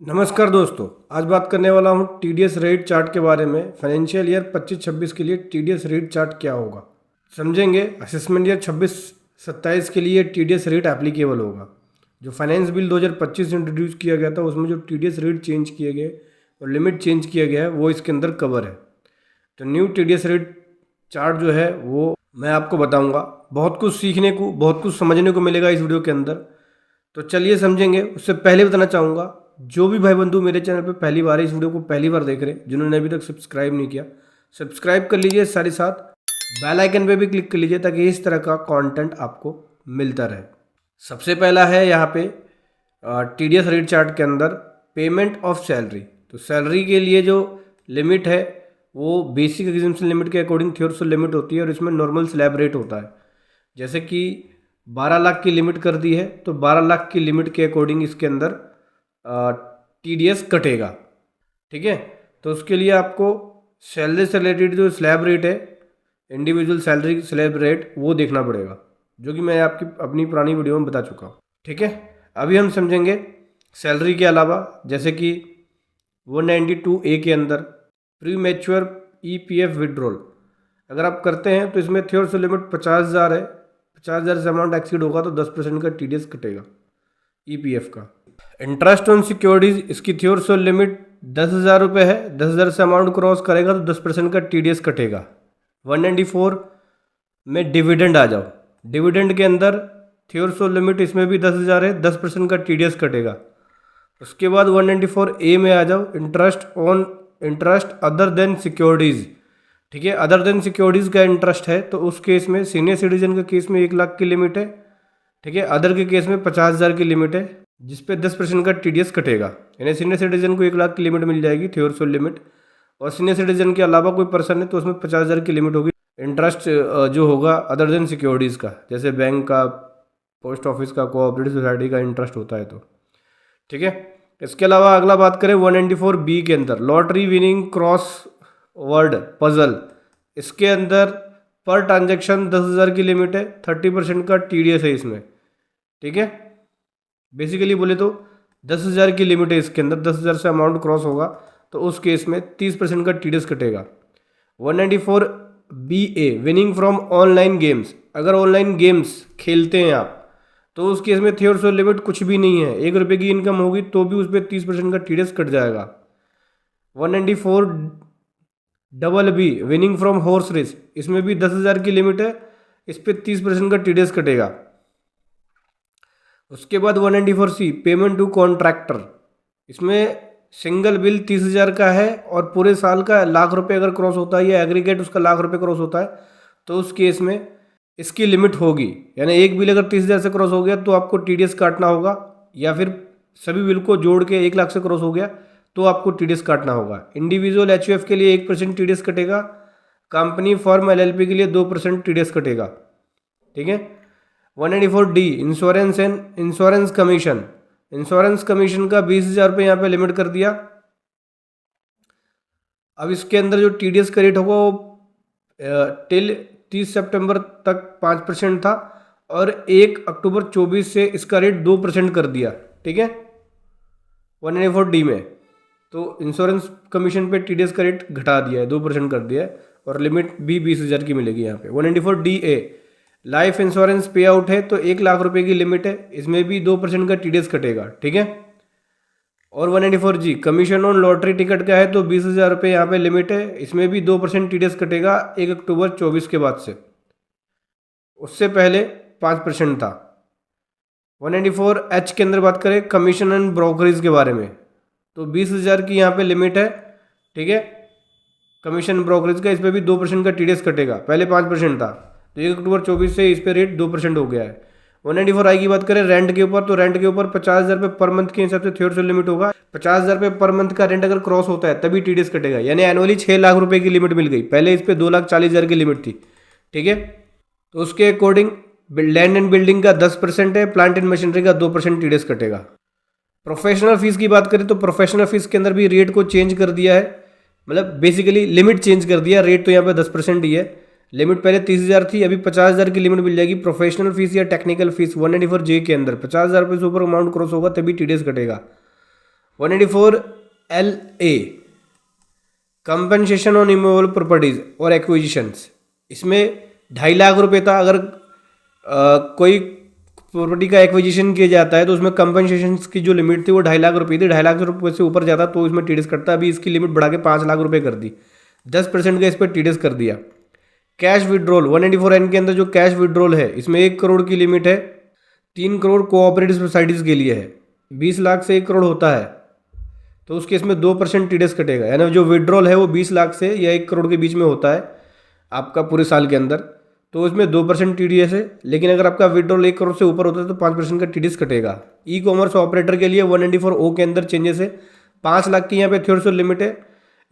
नमस्कार दोस्तों, आज बात करने वाला हूँ टीडीएस रेट चार्ट के बारे में। फाइनेंशियल ईयर 25-26 के लिए टीडीएस रेट चार्ट क्या होगा समझेंगे। असेसमेंट ईयर 26-27 के लिए टीडीएस रेट एप्लीकेबल होगा। जो फाइनेंस बिल 2025 इंट्रोड्यूस किया गया था उसमें जो टीडीएस रेट चेंज किए गए और लिमिट चेंज किया गया है वो इसके अंदर कवर है। तो न्यू टीडीएस रेट चार्ट जो है वो मैं आपको बताऊँगा। बहुत कुछ सीखने को, बहुत कुछ समझने को मिलेगा इस वीडियो के अंदर। तो चलिए समझेंगे। उससे पहले बताना चाहूँगा, जो भी भाई बंधु मेरे चैनल पे पहली बार इस वीडियो को पहली बार देख रहे हैं, जिन्होंने अभी तक सब्सक्राइब नहीं किया, सब्सक्राइब कर लीजिए। साथ ही साथ बेल आइकन पे भी क्लिक कर लीजिए ताकि इस तरह का कंटेंट आपको मिलता रहे। सबसे पहला है यहाँ पे टीडीएस रेट चार्ट के अंदर पेमेंट ऑफ सैलरी। तो सैलरी के लिए जो लिमिट है वो बेसिक एग्जामिनेशन लिमिट के अकॉर्डिंग थ्योरेटिकल लिमिट होती है और इसमें नॉर्मल स्लैब रेट होता है। जैसे कि 12 लाख की लिमिट कर दी है तो 12 लाख की लिमिट के अकॉर्डिंग इसके अंदर टीडीएस कटेगा। ठीक है, तो उसके लिए आपको सैलरी से रिलेटेड जो स्लैब रेट है, इंडिविजुअल सैलरी स्लैब रेट, वो देखना पड़ेगा, जो कि मैं आपकी अपनी पुरानी वीडियो में बता चुका हूँ। ठीक है, अभी हम समझेंगे सैलरी के अलावा, जैसे कि 192A के अंदर प्री मैच्योर ईपीएफ विड्रॉल अगर आप करते हैं तो इसमें थ्योरेटिकल लिमिट 50,000 है। 50,000 से अमाउंट एक्सीड होगा तो 10% का टीडीएस कटेगा ईपीएफ का। इंटरेस्ट ऑन सिक्योरिटीज, इसकी थ्योरेटिकल लिमिट 10,000 रुपये है। 10,000 से अमाउंट क्रॉस करेगा तो 10% का टीडीएस कटेगा। 194 में डिविडेंड आ जाओ। डिविडेंड के अंदर थ्योरेटिकल लिमिट इसमें भी 10,000 है, 10% का टीडीएस कटेगा। उसके बाद 194A में आ जाओ, इंटरेस्ट अदर देन सिक्योरिटीज़। ठीक है, अदर देन सिक्योरिटीज़ का इंटरेस्ट है तो उस केस में सीनियर सिटीजन के केस में 1 लाख की लिमिट है। ठीक है, अदर के केस में 50,000 की लिमिट है, जिसपे 10% का टीडीएस कटेगा। यानी सीनियर सिटीजन को 1 लाख की लिमिट मिल जाएगी, थ्योरेटिकल लिमिट, और सीनियर सिटीजन के अलावा कोई पर्सन है तो उसमें 50,000 की लिमिट होगी। इंटरेस्ट जो होगा अदर देन सिक्योरिटीज़ का, जैसे बैंक का, पोस्ट ऑफिस का, कोऑपरेटिव सोसाइटी का इंटरेस्ट होता है तो। ठीक है, इसके अलावा अगला बात करें 194B के अंदर lottery winning cross word puzzle. इसके अंदर पर ट्रांजैक्शन 10,000 की लिमिट है, 30% का टीडीएस है इसमें। ठीक है, बेसिकली बोले तो 10,000 की लिमिट है इसके अंदर। 10,000 से अमाउंट क्रॉस होगा तो उस केस में 30% का टीडीएस कटेगा। 194BA winning from online games, अगर ऑनलाइन गेम्स खेलते हैं आप तो उस केस में थ्योरेटिकल लिमिट कुछ भी नहीं है। 1 रुपये की इनकम होगी तो भी उस पर 30% का टीडीएस कट जाएगा। 194BB winning from horse race, इसमें भी 10,000 की लिमिट है, इस पर 30% का टीडीएस कटेगा। उसके बाद 194C पेमेंट टू कॉन्ट्रैक्टर, इसमें सिंगल बिल 30,000 का है और पूरे साल का 1,00,000 रुपये अगर क्रॉस होता है या एग्रीगेट उसका 1,00,000 रुपये क्रॉस होता है तो उस केस में इसकी लिमिट होगी। यानी एक बिल अगर 30,000 से क्रॉस हो गया तो आपको टीडीएस काटना होगा, या फिर सभी बिल को जोड़ के 1,00,000 से क्रॉस हो गया तो आपको टीडीएस काटना होगा। इंडिविजुअल एचयूएफ के लिए 1% टीडीएस कटेगा, कंपनी फर्म एलएलपी के लिए 2% टीडीएस कटेगा। ठीक है, 194D insurance and insurance commission, insurance commission का 20,000 रुपये यहाँ पे लिमिट कर दिया। अब इसके अंदर जो टीडीएस का रेट होगा वो टिल 30 सितंबर तक 5% था और 1 अक्टूबर 24 से इसका रेट 2% कर दिया। ठीक है, 194D में तो इंश्योरेंस कमीशन पे टीडीएस का रेट घटा दिया है, 2% कर दिया है, और लिमिट भी 20,000 की मिलेगी यहाँ पे। 194DA लाइफ इंश्योरेंस पे आउट है तो 1,00,000 रुपये की लिमिट है, इसमें भी 2% का टीडीएस कटेगा। ठीक है, और 194G commission on lottery ticket का है तो 20,000 रुपये यहाँ पे लिमिट है, इसमें भी 2% टीडीएस कटेगा 1 अक्टूबर 24 के बाद से। उससे पहले 5% था। 194H के अंदर बात करें कमीशन एंड ब्रोकरेज के बारे में, तो 20,000 की यहाँ पे लिमिट है। ठीक है, कमीशन ब्रोकरेज का, इस पर भी 2% का टीडीएस कटेगा, पहले 5% था, तो 1 अक्टूबर 24 से इस पर रेट 2% हो गया है। 194I की बात करें रेंट के ऊपर, तो रेंट के ऊपर 50,000 रुपये पर मंथ के हिसाब से थ्योरेटिकल लिमिट होगा। 50,000 रुपये पर मंथ का रेंट अगर क्रॉस होता है तभी टीडीएस कटेगा, यानी एनुअली 6,00,000 रुपये की लिमिट मिल गई, पहले इस पर 2,40,000 की लिमिट थी। ठीक है, तो उसके अकॉर्डिंग लैंड एंड बिल्डिंग का 10% है, प्लांट एंड मशीनरी का 2% टीडीएस कटेगा। प्रोफेशनल फीस की बात करें तो प्रोफेशनल फीस के अंदर भी रेट को चेंज कर दिया है, मतलब बेसिकली लिमिट चेंज कर दिया, रेट तो यहाँ पे 10% ही है। लिमिट पहले 30,000 थी, अभी 50,000 की लिमिट मिल जाएगी। प्रोफेशनल फीस या टेक्निकल फीस 194J के अंदर 50,000 रुपये से ऊपर अमाउंट क्रॉस होगा तभी टीडीएस कटेगा। 184 LA compensation on immovable properties और एक्विजिशंस, इसमें 2.5 लाख रुपए था। अगर कोई प्रॉपर्टी का एक्विजिशन किया जाता है तो उसमें कंपनसेशन की जो लिमिट थी वो 2.5 लाख रुपए थी। 2.5 लाख रुपए से ऊपर जाता तो इसमें टीडीएस कटता। अभी इसकी लिमिट बढ़ा के 5 लाख रुपए कर दी, 10% का इस पर टीडीएस कर दिया। कैश विड्रॉल 184N के अंदर जो कैश विड्रॉल है इसमें 1 करोड़ की लिमिट है, 3 करोड़ कोऑपरेटिव सोसाइटीज़ के लिए है। 20 लाख से 1 करोड़ होता है तो उस केस में 2% टीडीएस कटेगा, यानी जो विड्रॉल है वो 20 लाख से या 1 करोड़ के बीच में होता है आपका पूरे साल के अंदर, तो इसमें 2% टीडीएस है। लेकिन अगर आपका विड्रॉल 1 करोड़ से ऊपर होता है तो 5% का टीडीएस कटेगा। ई कॉमर्स ऑपरेटर के लिए 194O के अंदर चेंजेस है। 5 लाख की यहाँ पे थ्योरेटिकल लिमिट है।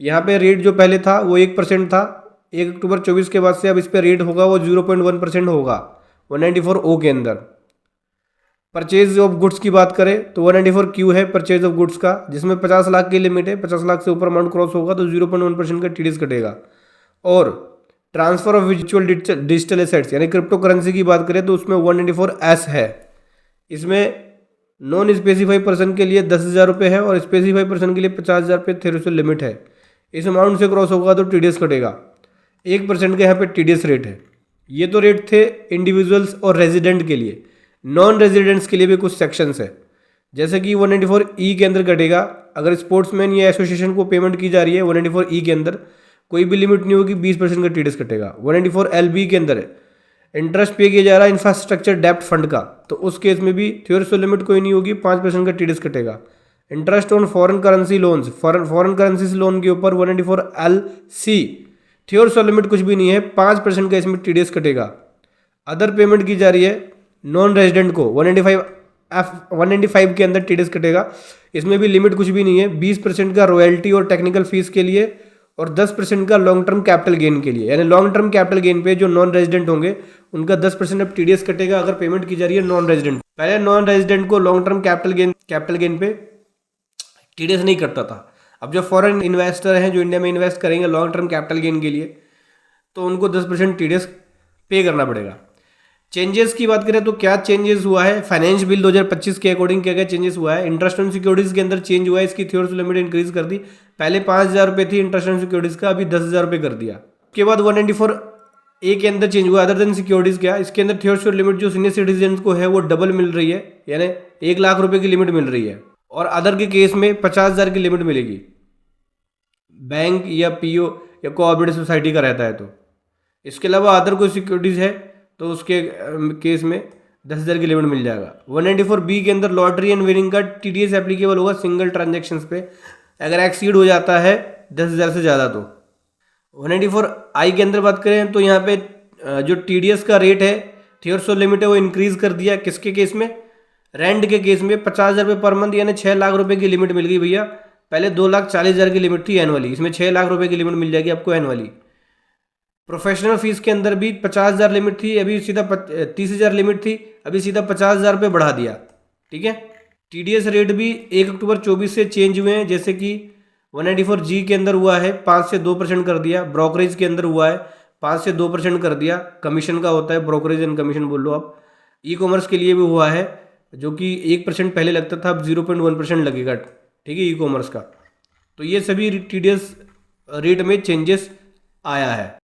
यहाँ पे रेट जो पहले था वो 1% था, 1 अक्टूबर 24 के बाद से अब इस पर रेट होगा वो 0.1% होगा 194O के अंदर। परचेज ऑफ गुड्स की बात करें तो 194Q है परचेज ऑफ गुड्स का, जिसमें 50 लाख की लिमिट है। 50 लाख से ऊपर अमाउंट क्रॉस होगा तो 0.1% का टीडीएस कटेगा। और transfer of virtual digital assets यानी क्रिप्टो करेंसी की बात करें तो उसमें 194S है। इसमें नॉन स्पेसिफाई पर्सन के लिए 10,000 रुपये है और स्पेसिफाई पर्सन के लिए 50,000 रुपये थ्योरेटिकल लिमिट है। इस अमाउंट से क्रॉस होगा तो टीडीएस कटेगा। 1% का यहाँ पे टीडीएस रेट है। ये तो रेट थे इंडिविजुअल्स और रेजिडेंट के लिए। नॉन रेजिडेंट्स के लिए भी कुछ सेक्शंस है, जैसे कि 194E के अंदर कटेगा। अगर स्पोर्ट्समैन या एसोसिएशन को पेमेंट की जा रही है 194E के अंदर कोई भी लिमिट नहीं होगी, 20% का टीडीएस कटेगा। 194LB के अंदर है इंटरेस्ट पे किया जा रहा है इंफ्रास्ट्रक्चर डेप्ट फंड का, तो उस केस में भी थ्योरेटिकल लिमिट कोई नहीं होगी, 5% का टीडीएस कटेगा। Interest on foreign currency loans, foreign currency loan के ऊपर 194LC थ्योरेटिकल लिमिट कुछ भी नहीं है, 5% का इसमें टीडीएस कटेगा। अदर पेमेंट की जा रही है नॉन रेजिडेंट को 195 के अंदर टीडीएस कटेगा। इसमें भी लिमिट कुछ भी नहीं है, 20% का रॉयल्टी और टेक्निकल फीस के लिए और 10% का लॉन्ग टर्म कैपिटल गेन के लिए। यानी लॉन्ग टर्म कैपिटल गेन पे जो नॉन रेजिडेंट होंगे उनका 10% अब टीडीएस कटेगा अगर पेमेंट की जा रही है नॉन रेजिडेंट। पहले नॉन रेजिडेंट को लॉन्ग टर्म कैपिटल गेन पे टीडीएस नहीं कटता था। अब जो फॉरेन इन्वेस्टर हैं जो इंडिया में इन्वेस्ट करेंगे लॉन्ग टर्म कैपिटल गेन के लिए तो उनको 10% टीडीएस पे करना पड़ेगा। चेंजेस की बात करें तो क्या चेंजेस हुआ है, फाइनेंस बिल 2025 के अकॉर्डिंग क्या क्या चेंजेस हुआ है। इंटरेस्ट ऑन सिक्योरिटीज के अंदर चेंज हुआ है, इसकी थ्योरेटिकल लिमिट इंक्रीज कर दी। पहले 5,000 रुपये थी इंटरेस्ट ऑन सिक्योरिटीज का, अभी 10,000 रुपये कर दिया। उसके बाद 194A के अंदर चेंज हुआ अदर देन सिक्योरिटीज क्या, इसके अंदर थ्योरेटिकल लिमिट जो सीनियर सिटीजन को है वो डबल मिल रही है, यानी 1 लाख रुपये की लिमिट मिल रही है। और अदर के केस में 50,000 की लिमिट मिलेगी, बैंक या पीओ या कोऑपरेटिव सोसाइटी का रहता है तो। इसके अलावा अदर कोई सिक्योरिटीज है तो उसके केस में 10,000 की लिमिट मिल जाएगा। 194B के अंदर लॉटरी एंड विनिंग का टीडीएस एप्लीकेबल होगा सिंगल ट्रांजेक्शन्स पे, अगर एक्सीड हो जाता है 10,000 से ज़्यादा तो। 194I के अंदर बात करें तो यहाँ पे जो टीडीएस का रेट है थ्योरेटिकल लिमिट है वो इंक्रीज कर दिया। किसके केस में, रेंट के केस में 50,000 रुपये पर मंथ यानी 6 लाख रुपये की लिमिट मिल गई भैया। पहले 2,40,000 की लिमिट थी एनुअली, इसमें 6 लाख रुपये की लिमिट मिल जाएगी आपको एनुअली। प्रोफेशनल फीस के अंदर भी 50,000 लिमिट थी, अभी सीधा 30,000 लिमिट थी, अभी सीधा 50,000 रुपये बढ़ा दिया। ठीक है। टीडीएस रेट भी 1 अक्टूबर 24 से चेंज हुए हैं, जैसे कि 194G के अंदर हुआ है 5 से 2% कर दिया। ब्रोकरेज के अंदर हुआ है 5 से 2% कर दिया, कमीशन का होता है, ब्रोकरेज एंड कमीशन बोल लो आप। ई कॉमर्स के लिए भी हुआ है जो कि 1% पहले लगता था, अब 0.1% लगेगा। ठीक है, ई कॉमर्स का। तो ये सभी टीडीएस रेट में चेंजेस आया है।